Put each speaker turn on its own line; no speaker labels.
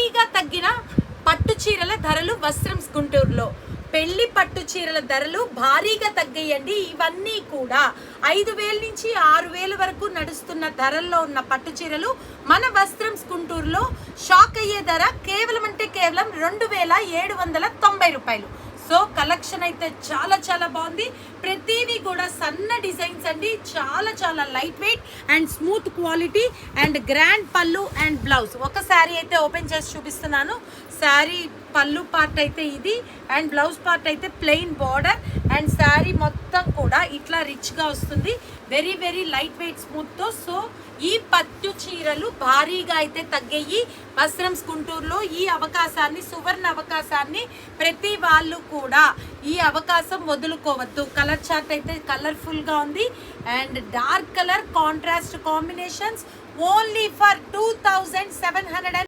భారీగా తగ్గిన పట్టు చీరల ధరలు వస్త్రంస్ గుంటూరులో. పెళ్లి పట్టు చీరల ధరలు భారీగా తగ్గాయండి. ఇవన్నీ కూడా 5,000 నుంచి 6,000 వరకు నడుస్తున్న ధరల్లో ఉన్న పట్టు చీరలు మన వస్త్రంస్ గుంటూరులో షాక్ అయ్యే ధర కేవలం 2,790 రూపాయలు. సో కలెక్షన్ అయితే చాలా చాలా బాగుంది. ప్రతిదీ కూడా సన్న డిజైన్స్ అండి, చాలా చాలా light weight and smooth quality and grand పళ్ళు అండ్ బ్లౌజ్. ఒక శారీ అయితే ఓపెన్ చేసి చూపిస్తున్నాను. శారీ పళ్ళు పార్ట్ అయితే ఇది అండ్ బ్లౌజ్ పార్ట్ అయితే ప్లెయిన్ బార్డర్ అండ్ శారీ మొత్తం కూడా ఇట్లా రిచ్గా వస్తుంది. వెరీ వెరీ లైట్ వెయిట్ స్మూత్తో. సో ఈ పట్టు చీరలు భారీగా అయితే తగ్గాయి వస్త్రంస్ గుంటూరులో. ఈ అవకాశాన్ని, సువర్ణ అవకాశాన్ని ప్రతి వాళ్ళు కూడా ఈ అవకాశం వదులుకోవద్దు. కలర్ చార్ట్ అయితే కలర్ఫుల్గా ఉంది and dark colour contrast combinations only for 2,700.